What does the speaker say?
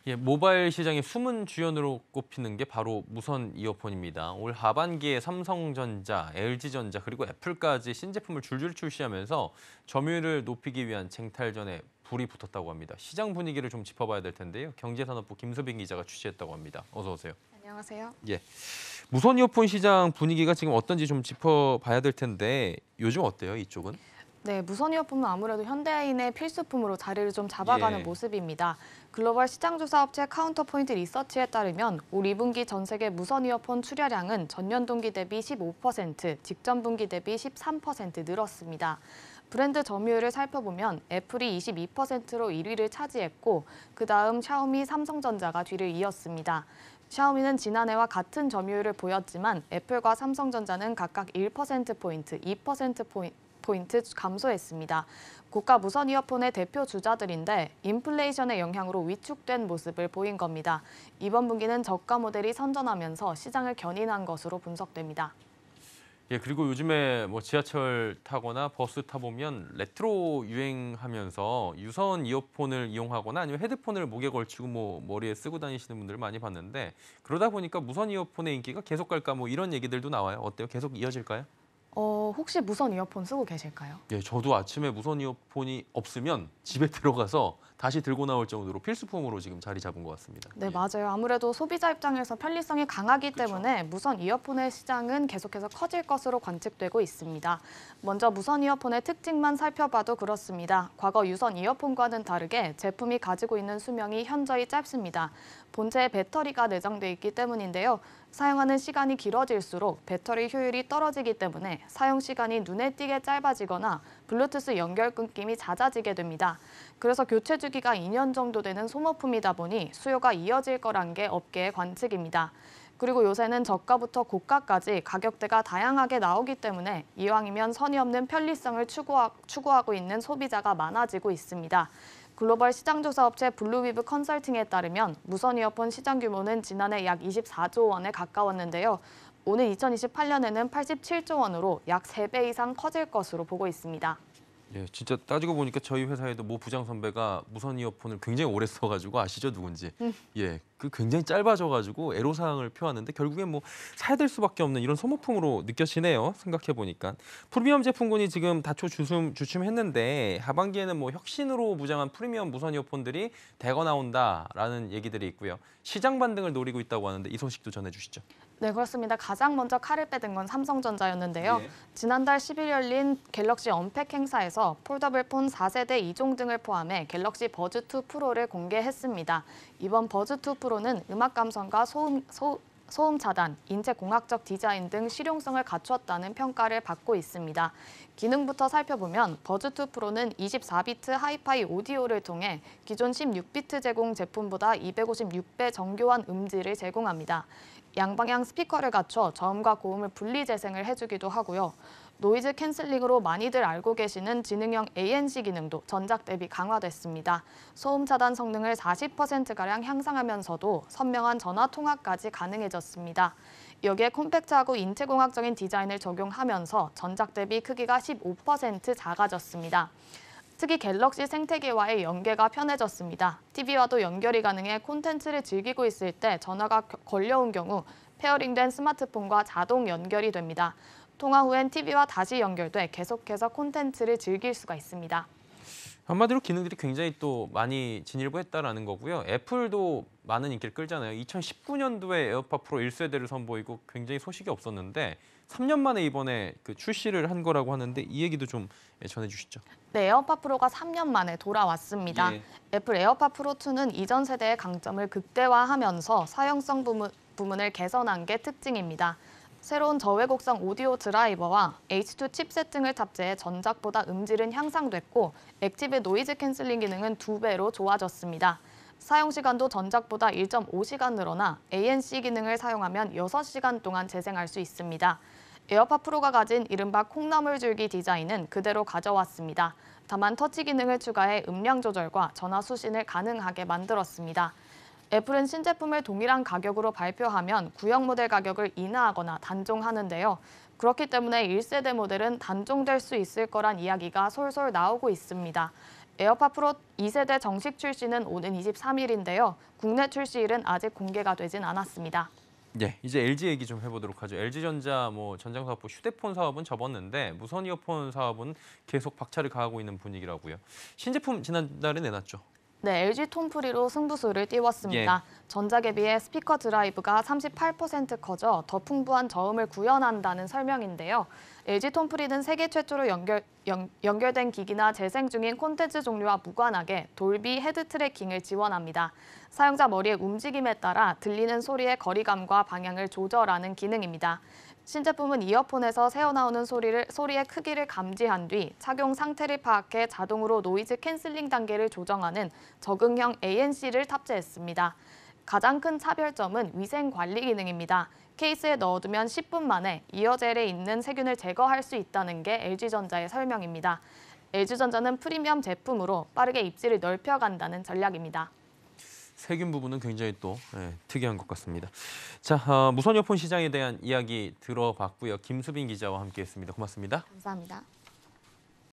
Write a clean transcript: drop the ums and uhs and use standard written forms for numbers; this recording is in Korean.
예, 모바일 시장의 숨은 주연으로 꼽히는 게 바로 무선 이어폰입니다. 올 하반기에 삼성전자, LG전자 그리고 애플까지 신제품을 줄줄 출시하면서 점유율을 높이기 위한 쟁탈전에 불이 붙었다고 합니다. 시장 분위기를 좀 짚어봐야 될 텐데요. 경제산업부 김소빈 기자가 취재했다고 합니다. 어서 오세요. 안녕하세요. 예, 무선 이어폰 시장 분위기가 지금 어떤지 좀 짚어봐야 될 텐데 요즘 어때요, 이쪽은? 네, 무선 이어폰은 아무래도 현대인의 필수품으로 자리를 좀 잡아가는 예. 모습입니다. 글로벌 시장조사 업체 카운터포인트 리서치에 따르면 올 2분기 전 세계 무선 이어폰 출하량은 전년 동기 대비 15%, 직전 분기 대비 13% 늘었습니다. 브랜드 점유율을 살펴보면 애플이 22%로 1위를 차지했고 그다음 샤오미, 삼성전자가 뒤를 이었습니다. 샤오미는 지난해와 같은 점유율을 보였지만 애플과 삼성전자는 각각 1%포인트, 2%포인트 감소했습니다. 고가 무선 이어폰의 대표 주자들인데 인플레이션의 영향으로 위축된 모습을 보인 겁니다. 이번 분기는 저가 모델이 선전하면서 시장을 견인한 것으로 분석됩니다. 예, 그리고 요즘에 뭐 지하철 타거나 버스 타보면 레트로 유행하면서 유선 이어폰을 이용하거나 아니면 헤드폰을 목에 걸치고 뭐 머리에 쓰고 다니시는 분들을 많이 봤는데 그러다 보니까 무선 이어폰의 인기가 계속 갈까 뭐 이런 얘기들도 나와요. 어때요? 계속 이어질까요? 혹시 무선 이어폰 쓰고 계실까요? 예, 저도 아침에 무선 이어폰이 없으면 집에 들어가서 다시 들고 나올 정도로 필수품으로 지금 자리 잡은 것 같습니다. 네, 예. 맞아요. 아무래도 소비자 입장에서 편리성이 강하기 그쵸. 때문에 무선 이어폰의 시장은 계속해서 커질 것으로 관측되고 있습니다. 먼저 무선 이어폰의 특징만 살펴봐도 그렇습니다. 과거 유선 이어폰과는 다르게 제품이 가지고 있는 수명이 현저히 짧습니다. 본체에 배터리가 내장돼 있기 때문인데요. 사용하는 시간이 길어질수록 배터리 효율이 떨어지기 때문에 사용 시간이 눈에 띄게 짧아지거나 블루투스 연결 끊김이 잦아지게 됩니다. 그래서 교체 주기가 2년 정도 되는 소모품이다 보니 수요가 이어질 거란 게 업계의 관측입니다. 그리고 요새는 저가부터 고가까지 가격대가 다양하게 나오기 때문에 이왕이면 선이 없는 편리성을 추구하고 있는 소비자가 많아지고 있습니다. 글로벌 시장조사 업체 블루위브 컨설팅에 따르면 무선 이어폰 시장 규모는 지난해 약 24조 원에 가까웠는데요. 오는 2028년에는 87조 원으로 약 3배 이상 커질 것으로 보고 있습니다. 예, 진짜 따지고 보니까 저희 회사에도 모 부장 선배가 무선 이어폰을 굉장히 오래 써가지고 아시죠, 누군지? 예, 그 굉장히 짧아져가지고 애로사항을 표하는데 결국엔 뭐 사야 될 수밖에 없는 이런 소모품으로 느껴지네요. 생각해 보니까 프리미엄 제품군이 지금 다초 주춤했는데 하반기에는 뭐 혁신으로 무장한 프리미엄 무선 이어폰들이 대거 나온다라는 얘기들이 있고요. 시장 반등을 노리고 있다고 하는데 이 소식도 전해주시죠. 네, 그렇습니다. 가장 먼저 칼을 빼든 건 삼성전자였는데요. 예. 지난달 10일 열린 갤럭시 언팩 행사에서 폴더블 폰 4세대 2종 등을 포함해 갤럭시 버즈2 프로를 공개했습니다. 이번 버즈2 프로는 음악 감성과 소음 차단, 인체 공학적 디자인 등 실용성을 갖췄다는 평가를 받고 있습니다. 기능부터 살펴보면 버즈2 프로는 24비트 하이파이 오디오를 통해 기존 16비트 제공 제품보다 256배 정교한 음질을 제공합니다. 양방향 스피커를 갖춰 저음과 고음을 분리 재생을 해주기도 하고요. 노이즈 캔슬링으로 많이들 알고 계시는 지능형 ANC 기능도 전작 대비 강화됐습니다. 소음 차단 성능을 40%가량 향상하면서도 선명한 전화 통화까지 가능해졌습니다. 여기에 콤팩트하고 인체공학적인 디자인을 적용하면서 전작 대비 크기가 15% 작아졌습니다. 특히 갤럭시 생태계와의 연계가 편해졌습니다. TV와도 연결이 가능해 콘텐츠를 즐기고 있을 때 전화가 걸려온 경우 페어링된 스마트폰과 자동 연결이 됩니다. 통화 후엔 TV와 다시 연결돼 계속해서 콘텐츠를 즐길 수가 있습니다. 한마디로 기능들이 굉장히 또 많이 진일보했다라는 거고요. 애플도 많은 인기를 끌잖아요. 2019년도에 에어팟 프로 1세대를 선보이고 굉장히 소식이 없었는데 3년 만에 이번에 그 출시를 한 거라고 하는데 이 얘기도 좀 전해주시죠. 네, 에어팟 프로가 3년 만에 돌아왔습니다. 예. 애플 에어팟 프로2는 이전 세대의 강점을 극대화하면서 사용성 부분을 개선한 게 특징입니다. 새로운 저왜곡성 오디오 드라이버와 H2 칩셋 등을 탑재해 전작보다 음질은 향상됐고 액티브 노이즈 캔슬링 기능은 2배로 좋아졌습니다. 사용 시간도 전작보다 1.5시간 늘어나 ANC 기능을 사용하면 6시간 동안 재생할 수 있습니다. 에어팟 프로가 가진 이른바 콩나물 줄기 디자인은 그대로 가져왔습니다. 다만 터치 기능을 추가해 음량 조절과 전화 수신을 가능하게 만들었습니다. 애플은 신제품을 동일한 가격으로 발표하면 구형 모델 가격을 인하하거나 단종하는데요. 그렇기 때문에 1세대 모델은 단종될 수 있을 거란 이야기가 솔솔 나오고 있습니다. 에어팟 프로 2세대 정식 출시는 오는 23일인데요. 국내 출시일은 아직 공개가 되진 않았습니다. 예, 이제 LG 얘기 좀 해보도록 하죠. LG전자 전장 사업부 휴대폰 사업은 접었는데 무선 이어폰 사업은 계속 박차를 가하고 있는 분위기라고요. 신제품 지난달에 내놨죠. 네, LG 톰프리로 승부수를 띄웠습니다. 전작에 비해 스피커 드라이브가 38% 커져 더 풍부한 저음을 구현한다는 설명인데요. LG 톰프리는 세계 최초로 연결된 기기나 재생 중인 콘텐츠 종류와 무관하게 돌비 헤드 트래킹을 지원합니다. 사용자 머리의 움직임에 따라 들리는 소리의 거리감과 방향을 조절하는 기능입니다. 신제품은 이어폰에서 새어나오는 소리의 크기를 감지한 뒤 착용 상태를 파악해 자동으로 노이즈 캔슬링 단계를 조정하는 적응형 ANC를 탑재했습니다. 가장 큰 차별점은 위생 관리 기능입니다. 케이스에 넣어두면 10분 만에 이어젤에 있는 세균을 제거할 수 있다는 게 LG전자의 설명입니다. LG전자는 프리미엄 제품으로 빠르게 입지를 넓혀간다는 전략입니다. 세균 부분은 굉장히 또 특이한 것 같습니다. 자, 무선 이어폰 시장에 대한 이야기 들어봤고요. 김수빈 기자와 함께했습니다. 고맙습니다. 감사합니다.